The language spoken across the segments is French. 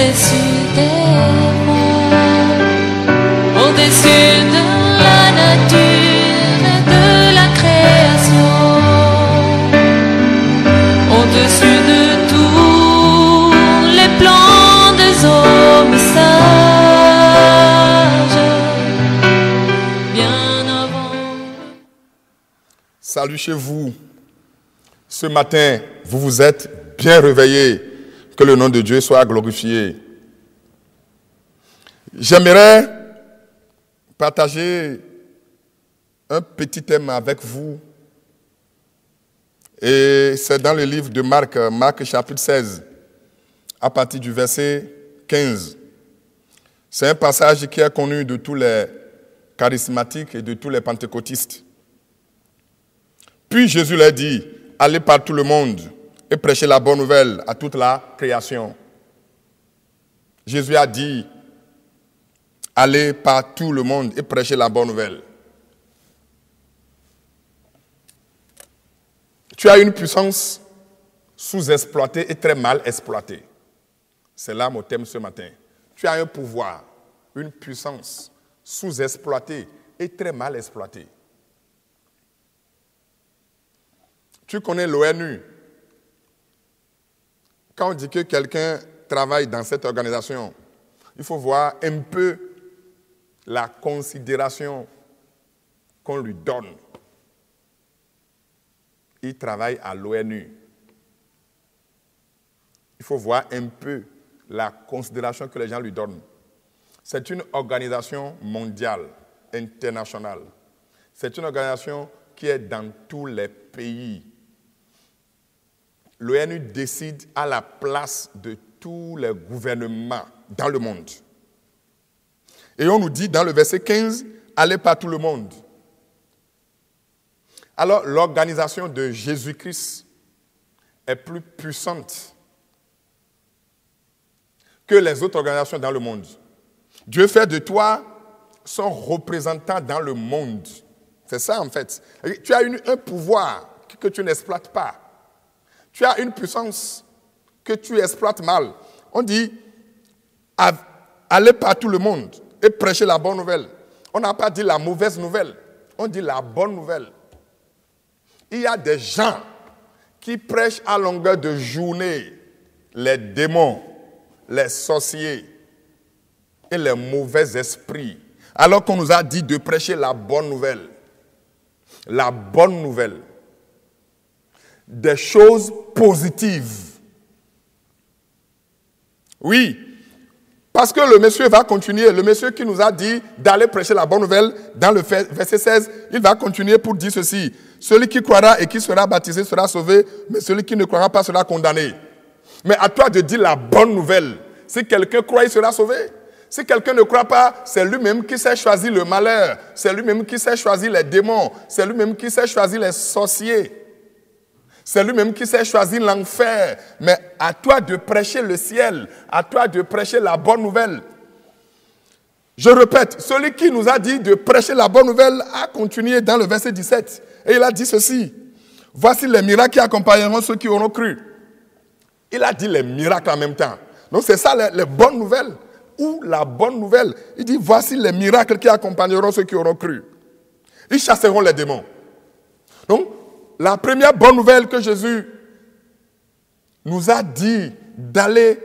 au-dessus des monts, au-dessus de la nature et de la création, au-dessus de tous les plans des hommes sages, bien avant. Salut chez vous. Ce matin, vous vous êtes bien réveillés. Que le nom de Dieu soit glorifié. J'aimerais partager un petit thème avec vous. Et c'est dans le livre de Marc, Marc chapitre 16, à partir du verset 15. C'est un passage qui est connu de tous les charismatiques et de tous les pentecôtistes. Puis Jésus leur dit, allez par tout le monde et prêchez la bonne nouvelle à toute la création. Jésus a dit, allez par tout le monde et prêchez la bonne nouvelle. Tu as une puissance sous-exploitée et très mal exploitée. C'est là mon thème ce matin. Tu as un pouvoir, une puissance sous-exploitée et très mal exploitée. Tu connais l'ONU. Quand on dit que quelqu'un travaille dans cette organisation, il faut voir un peu la considération qu'on lui donne. Il travaille à l'ONU. Il faut voir un peu la considération que les gens lui donnent. C'est une organisation mondiale, internationale. C'est une organisation qui est dans tous les pays. L'ONU décide à la place de tous les gouvernements dans le monde. Et on nous dit dans le verset 15, allez par tout le monde. Alors l'organisation de Jésus-Christ est plus puissante que les autres organisations dans le monde. Dieu fait de toi son représentant dans le monde. C'est ça en fait. Tu as un pouvoir que tu n'exploites pas. Tu as une puissance que tu exploites mal. On dit, allez par tout le monde et prêchez la bonne nouvelle. On n'a pas dit la mauvaise nouvelle, on dit la bonne nouvelle. Il y a des gens qui prêchent à longueur de journée les démons, les sorciers et les mauvais esprits, alors qu'on nous a dit de prêcher la bonne nouvelle. La bonne nouvelle. Des choses positives. Oui, parce que le monsieur va continuer, le monsieur qui nous a dit d'aller prêcher la bonne nouvelle, dans le verset 16, il va continuer pour dire ceci. Celui qui croira et qui sera baptisé sera sauvé, mais celui qui ne croira pas sera condamné. Mais à toi de dire la bonne nouvelle. Si quelqu'un croit, il sera sauvé. Si quelqu'un ne croit pas, c'est lui-même qui sait choisir le malheur, c'est lui-même qui sait choisir les démons, c'est lui-même qui sait choisir les sorciers. C'est lui-même qui sait choisir l'enfer. Mais à toi de prêcher le ciel. À toi de prêcher la bonne nouvelle. Je répète, celui qui nous a dit de prêcher la bonne nouvelle a continué dans le verset 17. Et il a dit ceci. Voici les miracles qui accompagneront ceux qui auront cru. Il a dit les miracles en même temps. Donc c'est ça les bonnes nouvelles. Ou la bonne nouvelle. Il dit voici les miracles qui accompagneront ceux qui auront cru. Ils chasseront les démons. Donc, la première bonne nouvelle que Jésus nous a dit d'aller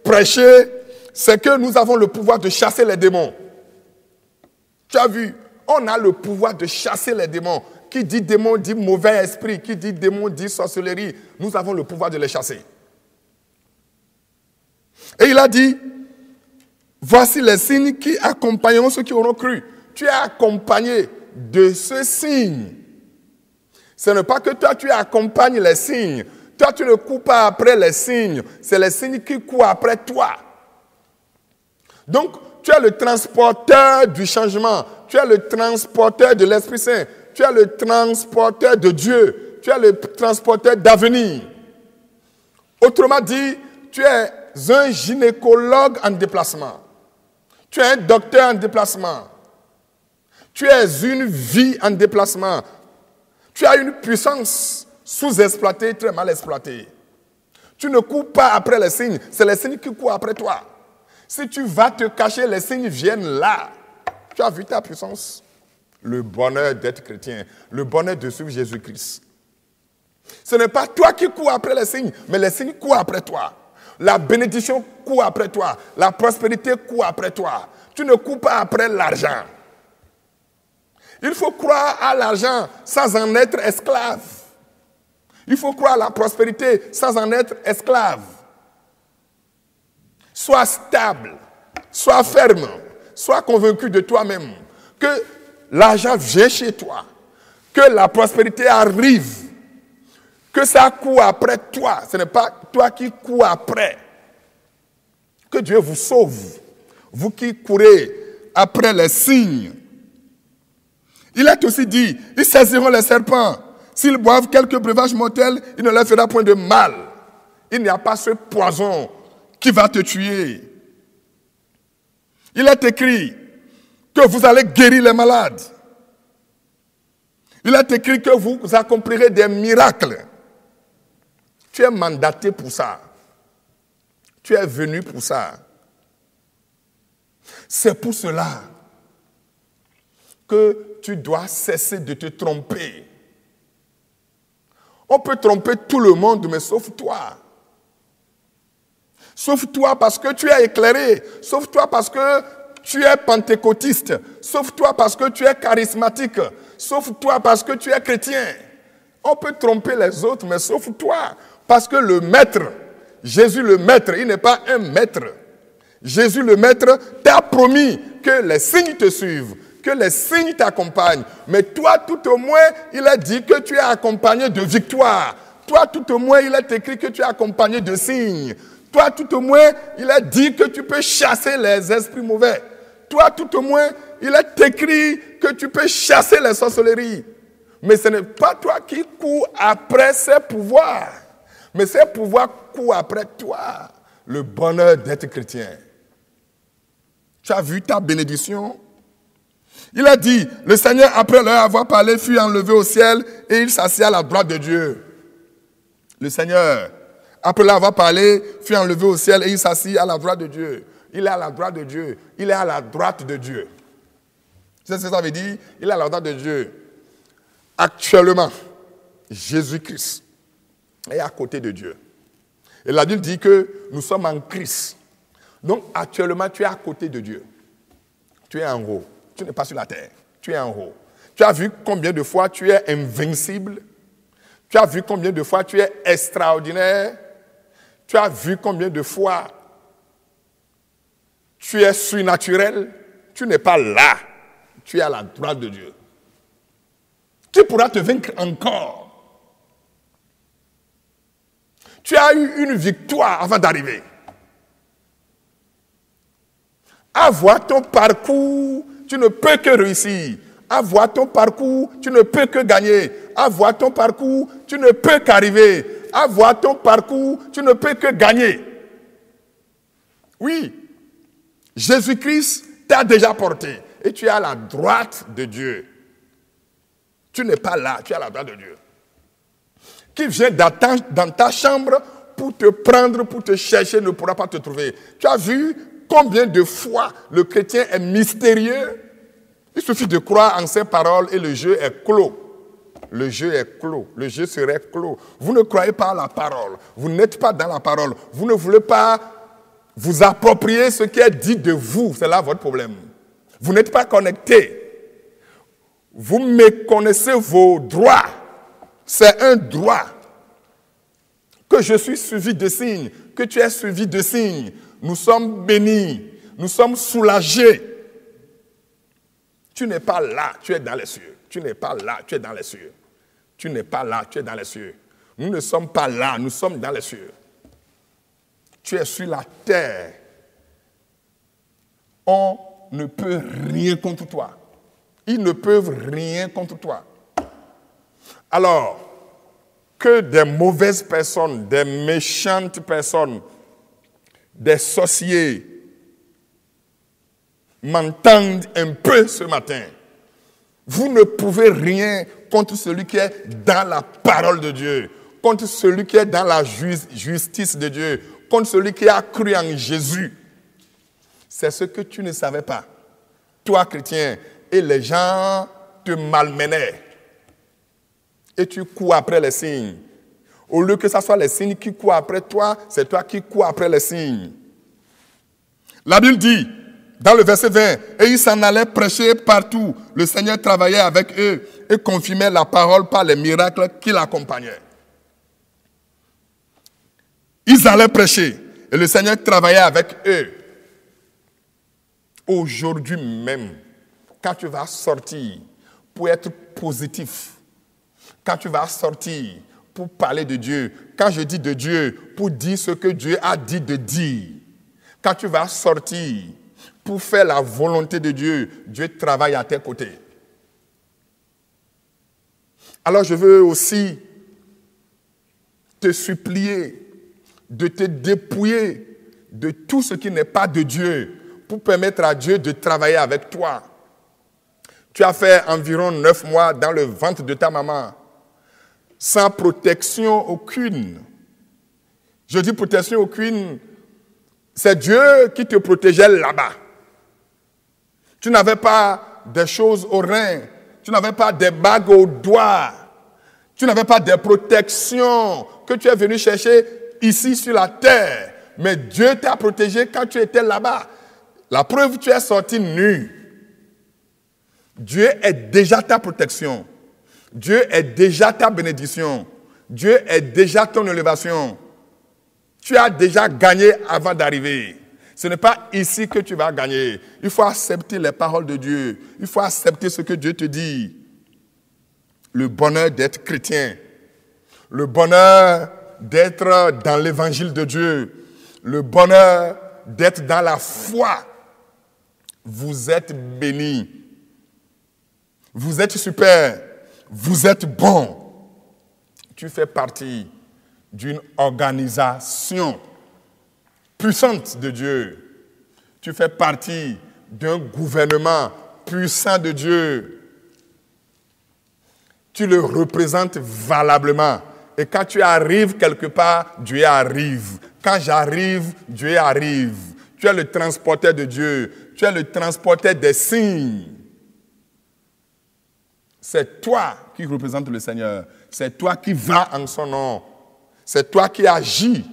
prêcher, c'est que nous avons le pouvoir de chasser les démons. Tu as vu, on a le pouvoir de chasser les démons. Qui dit démon dit mauvais esprit, qui dit démon dit sorcellerie. Nous avons le pouvoir de les chasser. Et il a dit, voici les signes qui accompagneront ceux qui auront cru. Tu es accompagné de ce signe. Ce n'est pas que toi, tu accompagnes les signes. Toi, tu ne cours pas après les signes. C'est les signes qui courent après toi. Donc, tu es le transporteur du changement. Tu es le transporteur de l'Esprit Saint. Tu es le transporteur de Dieu. Tu es le transporteur d'avenir. Autrement dit, tu es un gynécologue en déplacement. Tu es un docteur en déplacement. Tu es une vie en déplacement. Tu as une puissance sous-exploitée, très mal exploitée. Tu ne cours pas après les signes, c'est les signes qui courent après toi. Si tu vas te cacher, les signes viennent là. Tu as vu ta puissance? Le bonheur d'être chrétien, le bonheur de suivre Jésus-Christ. Ce n'est pas toi qui cours après les signes, mais les signes courent après toi. La bénédiction court après toi. La prospérité court après toi. Tu ne cours pas après l'argent. Il faut croire à l'argent sans en être esclave. Il faut croire à la prospérité sans en être esclave. Sois stable, sois ferme, sois convaincu de toi-même que l'argent vient chez toi, que la prospérité arrive, que ça court après toi. Ce n'est pas toi qui cours après. Que Dieu vous sauve, vous qui courez après les signes. Il est aussi dit, ils saisiront les serpents. S'ils boivent quelques breuvages mortels, il ne leur fera point de mal. Il n'y a pas ce poison qui va te tuer. Il est écrit que vous allez guérir les malades. Il est écrit que vous accomplirez des miracles. Tu es mandaté pour ça. Tu es venu pour ça. C'est pour cela que tu dois cesser de te tromper. On peut tromper tout le monde, mais sauf toi. Sauf toi parce que tu es éclairé. Sauf toi parce que tu es pentecôtiste. Sauf toi parce que tu es charismatique. Sauf toi parce que tu es chrétien. On peut tromper les autres, mais sauf toi. Parce que le maître, Jésus le maître, il n'est pas un maître. Jésus le maître t'a promis que les signes te suivent, que les signes t'accompagnent. Mais toi, tout au moins, il a dit que tu es accompagné de victoire. Toi, tout au moins, il est écrit que tu es accompagné de signes. Toi, tout au moins, il a dit que tu peux chasser les esprits mauvais. Toi, tout au moins, il est écrit que tu peux chasser les sorcelleries. Mais ce n'est pas toi qui cours après ces pouvoirs. Mais ces pouvoirs courent après toi. Le bonheur d'être chrétien. Tu as vu ta bénédiction? Il a dit, le Seigneur, après leur avoir parlé, fut enlevé au ciel et il s'assit à la droite de Dieu. Le Seigneur, après leur avoir parlé, fut enlevé au ciel et il s'assit à la droite de Dieu. Il est à la droite de Dieu. Il est à la droite de Dieu. C'est ce que ça veut dire? Il est à la droite de Dieu. Actuellement, Jésus-Christ est à côté de Dieu. Et la Bible dit que nous sommes en Christ. Donc actuellement, tu es à côté de Dieu. Tu es en haut. Tu n'es pas sur la terre. Tu es en haut. Tu as vu combien de fois tu es invincible? Tu as vu combien de fois tu es extraordinaire? Tu as vu combien de fois tu es surnaturel? Tu n'es pas là. Tu es à la droite de Dieu. Tu pourras te vaincre encore. Tu as eu une victoire avant d'arriver. À voir ton parcours, tu ne peux que réussir. À voir ton parcours, tu ne peux que gagner. À voir ton parcours, tu ne peux qu'arriver. À voir ton parcours, tu ne peux que gagner. Oui, Jésus-Christ t'a déjà porté. Et tu es à la droite de Dieu. Tu n'es pas là, tu es à la droite de Dieu. Qui vient dans ta chambre pour te prendre, pour te chercher, ne pourra pas te trouver. Tu as vu combien de fois le chrétien est mystérieux? Il suffit de croire en ses paroles et le jeu est clos. Le jeu est clos. Le jeu serait clos. Vous ne croyez pas à la parole. Vous n'êtes pas dans la parole. Vous ne voulez pas vous approprier ce qui est dit de vous. C'est là votre problème. Vous n'êtes pas connecté. Vous méconnaissez vos droits. C'est un droit. Que je suis suivi de signes, que tu es suivi de signes. Nous sommes bénis, nous sommes soulagés. Tu n'es pas là, tu es dans les cieux. Tu n'es pas là, tu es dans les cieux. Tu n'es pas là, tu es dans les cieux. Nous ne sommes pas là, nous sommes dans les cieux. Tu es sur la terre. On ne peut rien contre toi. Ils ne peuvent rien contre toi. Alors, que des mauvaises personnes, des méchantes personnes, des sorciers m'entendent un peu ce matin. Vous ne pouvez rien contre celui qui est dans la parole de Dieu, contre celui qui est dans la justice de Dieu, contre celui qui a cru en Jésus. c'est ce que tu ne savais pas. Toi, chrétien, et les gens te malmenaient. Et tu cours après les signes. Au lieu que ce soit les signes qui courent après toi, c'est toi qui cours après les signes. La Bible dit, dans le verset 20, et ils s'en allaient prêcher partout. Le Seigneur travaillait avec eux et confirmait la parole par les miracles qui l'accompagnaient. Ils allaient prêcher et le Seigneur travaillait avec eux. Aujourd'hui même, quand tu vas sortir pour être positif, quand tu vas sortir pour parler de Dieu, quand je dis de Dieu, pour dire ce que Dieu a dit de dire, quand tu vas sortir pour faire la volonté de Dieu, Dieu travaille à tes côtés. Alors je veux aussi te supplier de te dépouiller de tout ce qui n'est pas de Dieu pour permettre à Dieu de travailler avec toi. Tu as fait environ 9 mois dans le ventre de ta maman, sans protection aucune. Je dis protection aucune, c'est Dieu qui te protégeait là-bas. Tu n'avais pas des choses aux reins, tu n'avais pas des bagues aux doigts, tu n'avais pas des protections que tu es venu chercher ici sur la terre. Mais Dieu t'a protégé quand tu étais là-bas. La preuve, tu es sorti nu. Dieu est déjà ta protection. Dieu est déjà ta bénédiction. Dieu est déjà ton élévation. Tu as déjà gagné avant d'arriver. Ce n'est pas ici que tu vas gagner. Il faut accepter les paroles de Dieu. Il faut accepter ce que Dieu te dit. Le bonheur d'être chrétien. Le bonheur d'être dans l'évangile de Dieu. Le bonheur d'être dans la foi. Vous êtes bénis. Vous êtes super. Vous êtes bon. Tu fais partie d'une organisation puissante de Dieu. Tu fais partie d'un gouvernement puissant de Dieu. Tu le représentes valablement. Et quand tu arrives quelque part, Dieu arrive. Quand j'arrive, Dieu arrive. Tu es le transporteur de Dieu. Tu es le transporteur des signes. C'est toi qui représente le Seigneur. C'est toi qui vas en son nom. C'est toi qui agis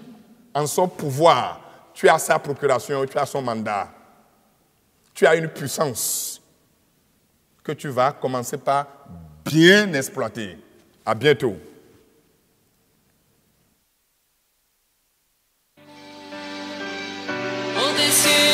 en son pouvoir. Tu as sa procuration, tu as son mandat. Tu as une puissance que tu vas commencer par bien exploiter. À bientôt. Au-dessus